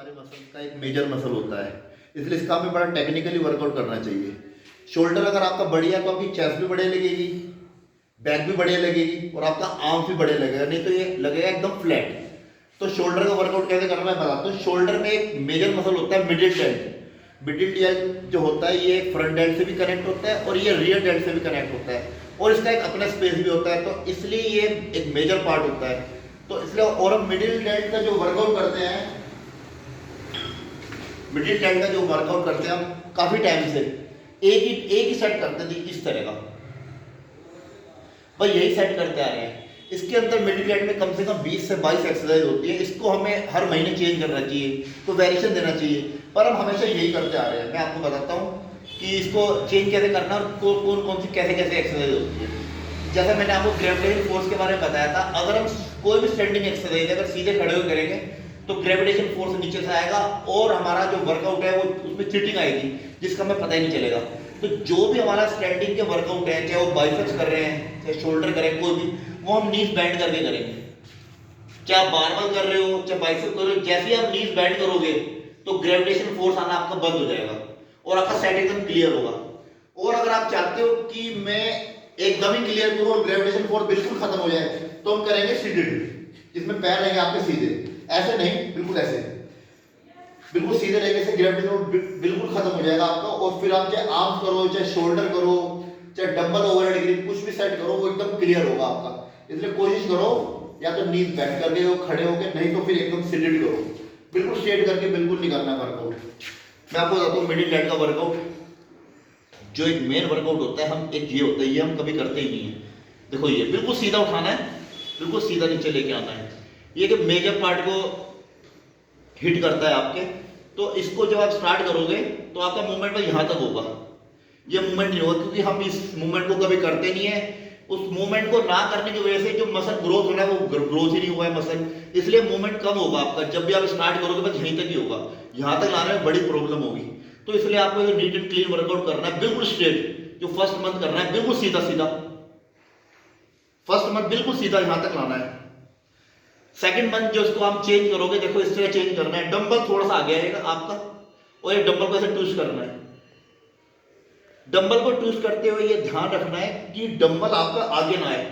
हमारे मसल का एक मेजर मसल होता है, इसलिए इसका हमें बड़ा टेक्निकली वर्कआउट करना चाहिए। शोल्डर अगर आपका बढ़िया है तो आपकी चेस्ट भी बढ़िया लगेगी, बैक भी बढ़िया लगेगी और आपका आर्म भी बढ़िया लगेगा, नहीं तो ये लगेगा एकदम फ्लैट। तो शोल्डर का वर्कआउट कैसे करना है बताता हूँ। शोल्डर में एक मेजर मसल होता है मिडिल डेल्ट। मिडिल डेल्ट जो होता है ये फ्रंट डेल्ट से भी कनेक्ट होता है और ये रियर डेल्ट से भी कनेक्ट होता है और इसका एक अपना स्पेस भी होता है, तो इसलिए ये एक मेजर पार्ट होता है। तो इसलिए और हम मिडिल डेल्ट का जो वर्कआउट करते हैं, मिडिल डेल्ट का जो वर्कआउट करते हैं हम काफी टाइम से एक ही सेट करते थे इस तरह का, भाई यही सेट करते आ रहे हैं। इसके अंदर मिडिल डेल्ट में कम से कम 20 से 22 एक्सरसाइज होती है, इसको हमें हर महीने चेंज करना चाहिए, तो वेरिएशन देना चाहिए, पर हम हमेशा यही करते आ रहे हैं। मैं आपको बताता हूँ कि इसको चेंज कैसे करना और कौन कौन सी कैसे कैसे एक्सरसाइज होती है। जैसा मैंने आपको ग्रेविटेशन फोर्स के बारे में बताया था, अगर हम कोई भी स्टैंडिंग एक्सरसाइज अगर सीधे खड़े हुए करेंगे तो ग्रेविटेशन फोर्स नीचे से आएगा और हमारा जो वर्कआउट है वो उसमें चिटिंग आएगी, जिसका हमें पता ही नहीं चलेगा। तो जो भी हमारा स्टैंडिंग के वर्कआउट है, चाहे वो बाइसेप्स कर रहे हैं चाहे शोल्डर करें, कोई भी, वो हम नीज बैंड करके करेंगे। चाहे आप बारबल कर रहे हो चाहे बाइसेप कर रहे हो, जैसे ही आप नीज बैंड करोगे तो ग्रेविटेशन फोर्स आना आपका बंद हो जाएगा और आपका सेट एकदम क्लियर होगा। और अगर आप चाहते हो कि मैं एकदम ही क्लियर करूं और ग्रेविटेशन फोर्स बिल्कुल खत्म हो जाए, तो हम करेंगे सीटेड, जिसमें पैर रहेंगे आपके सीधे, ऐसे नहीं, बिल्कुल ऐसे, बिल्कुल सीधे रहेंगे, से ग्रेविटेशन बिल्कुल खत्म हो जाएगा आपका। और फिर आप चाहे आर्म्स करो चाहे शोल्डर करो चाहे डंबल ओवरहेड ग्रिप कुछ भी सेट करो, वो एकदम क्लियर होगा आपका। इसलिए कोशिश करो या तो नीज बेंड करके हो, खड़े होके, नहीं तो फिर एकदम सीटेड करो, बिल्कुल स्ट्रेट करके बिल्कुल नहीं करना वर्कआउट। मैं आपको बताता हूँ मिडिल डेल्ट का वर्कआउट जो एक मेन वर्कआउट होता है, हम एक ये होता है, ये हम कभी करते ही नहीं है। देखो ये बिल्कुल सीधा उठाना है, बिल्कुल सीधा नीचे लेके आना है, ये कि मेजर पार्ट को हिट करता है आपके। तो इसको जब आप स्टार्ट करोगे तो आपका मूवमेंट यहाँ तक होगा, ये मूवमेंट नहीं होगा, क्योंकि हम इस मूवमेंट को कभी करते नहीं है। उस मूवमेंट को ना करने की वजह से जो मसल ग्रोथ होना है वो ग्रोथ ही नहीं हुआ है मसल, इसलिए मूवमेंट कम होगा आपका। जब भी आप स्टार्ट करोगे बस यहीं तक ही होगा, यहाँ तक लाने में बड़ी प्रॉब्लम होगी। तो इसलिए आपको नीट एंड क्लीन वर्कआउट करना है, बिल्कुल स्ट्रेट। जो फर्स्ट मंथ करना है बिल्कुल सीधा सीधा, फर्स्ट मंथ बिल्कुल सीधा यहां तक लाना है। सेकंड मंथ जो इसको आप चेंज करोगे, देखो इस तरह चेंज करना है, डंबल थोड़ा सा आगे आएगा आपका और ये डंबल को ऐसे ट्विस्ट करना है। डंबल को ट्विस्ट करते हुए ये ध्यान रखना है कि डंबल आपका आगे ना आए।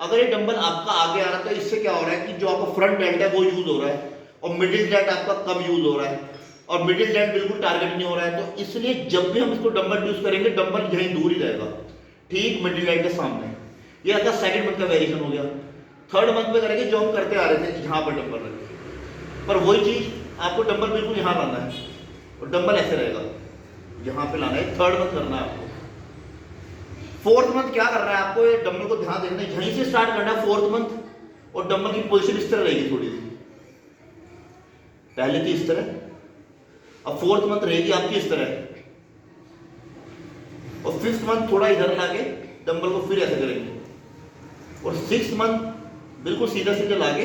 अगर ये डंबल आपका आगे आ रहा है तो इससे क्या हो रहा है कि जो आपका फ्रंट डेल्ट है वो यूज हो रहा है और मिडिल डेल्ट आपका कम यूज हो रहा है और मिडिल डेल्ट बिल्कुल टारगेट नहीं हो रहा है। तो इसलिए जब भी हम इसको डंबल ट्विस्ट करेंगे, डंबल यहीं दूर ही रहेगा, ठीक मिडिल डेल्ट के सामने। ये आपका सेकंड मंथ का वेरिएशन हो गया। थर्ड मंथ में करेंगे जो हम करते आ रहे थे, यहाँ पर डंबल रखेंगे, पर वही चीज आपको डंबल बिल्कुल यहाँ लाना है और डंबल ऐसे रहेगा, यहाँ पे लाना है। थर्ड मंथ करना है आपको। फोर्थ मंथ क्या करना है आपको, ये डंबल को ध्यान देना है, यहीं से स्टार्ट करना है फोर्थ मंथ। और डंबल की पोजीशन इस तरह रहेगी, थोड़ी सी पहले थी इस तरह, अब फोर्थ मंथ रहेगी आपकी इस तरह, और फिफ्थ मंथ थोड़ा इधर लाके डंबल को फिर ऐसे करेंगे और सिक्स्थ मंथ बिल्कुल सीधा सीधा लाके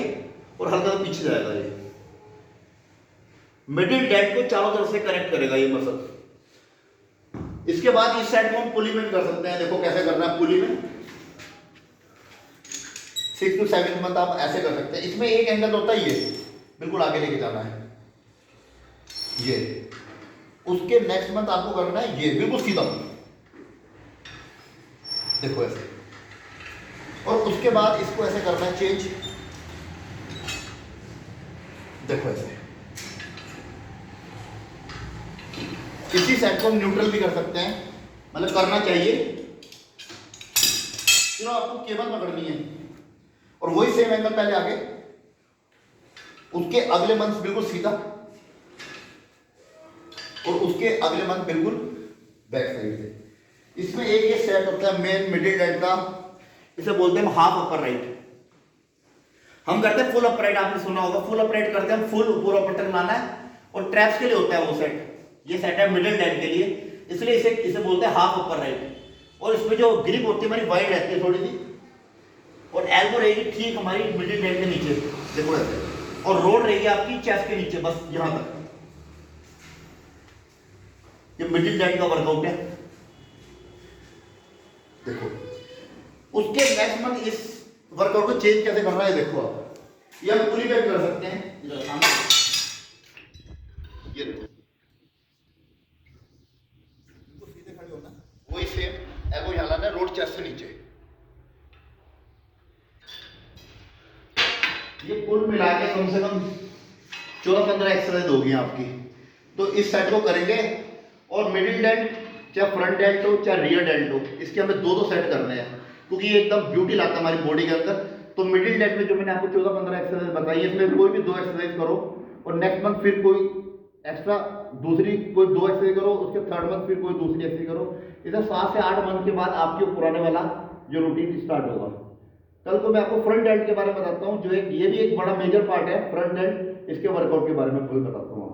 और हल्का सा पीछे जाएगा। ये मिडिल डेल्ट को चारों तरफ से कनेक्ट करेगा ये मसल। इसके बाद इस साइड को हम पुली में कर सकते हैं, देखो कैसे करना है पुली में। 6 to 7 मंथ आप ऐसे कर सकते हैं। इसमें एक एंगल होता है, ये बिल्कुल आगे लेके जाना है ये। उसके नेक्स्ट मंथ आपको करना है ये बिल्कुल सीधा, देखो ऐसे। और उसके बाद इसको ऐसे करना है चेंज, देखो ऐसे। इसी सेट को हम न्यूट्रल भी कर सकते हैं, मतलब करना चाहिए। चलो आपको केबल पकड़नी है और वही सेम एंगल पहले आगे, उसके अगले मंथ बिल्कुल सीधा और उसके अगले मंथ बिल्कुल बैक साइड से। इसमें एक ये सेट होता है मेन मिडिल डेल्ट का, इसे बोलते हैं हाफ अपर राइट। हम करते हैं फुल अपर राइट, आपने सुना होगा फुल अपर राइट करते हैं हम, फुल ऊपर ऊपर तक लाना है। और ट्रैप्स के लिए होता है वो सेट, ये सेट है मिडिल डेल्ट के लिए, इसलिए इसे बोलते हैं हाफ अपर राइट। और इसमें जो ग्रिप होती है हमारी वाइड रहती है थोड़ी सी, और एल्बो रहेगी ठीक हमारी मिडिल डेल्ट के नीचे, देखो ऐसे। और रोड रहेगी आपकी चेस्ट के नीचे, बस यहां तक। ये मिडिल डेल्ट का वर्कआउट है, देखो। उसके नेक्स्ट मंथ इस वर्कआउट को चेंज कैसे करना है देखो आप। ये हम पुली बैक कर सकते हैं, और चेस्ट से नीचे। ये कुल मिला के कम से कम 14-15 एक्सरसाइज होगी आपकी। तो इस सेट को करेंगे और मिडिल डेल्ट चाहे फ्रंट डेल्ट हो चाहे रियर डेल्ट हो, इसके हमें दो सेट करने हैं क्योंकि ये एकदम ब्यूटी लाता है हमारी बॉडी के अंदर। तो मिडिल डेल्ट में जो मैंने आपको 14-15 एक्सरसाइज बताई है, इसमें कोई भी 2 एक्सरसाइज करो और नेक्स्ट मंथ फिर कोई एक्स्ट्रा दूसरी कोई 2 एक्सरसाइज करो, उसके थर्ड मंथ फिर कोई दूसरी एक्सरसाइज करो। इसे 7 से 8 मंथ के बाद आपके पुराने वाला जो रूटीन स्टार्ट होगा। कल को मैं आपको फ्रंट डेल्ट के बारे में बताता हूँ, जो एक ये भी एक बड़ा मेजर पार्ट है फ्रंट डेल्ट, इसके वर्कआउट के बारे में फुल बताता हूँ।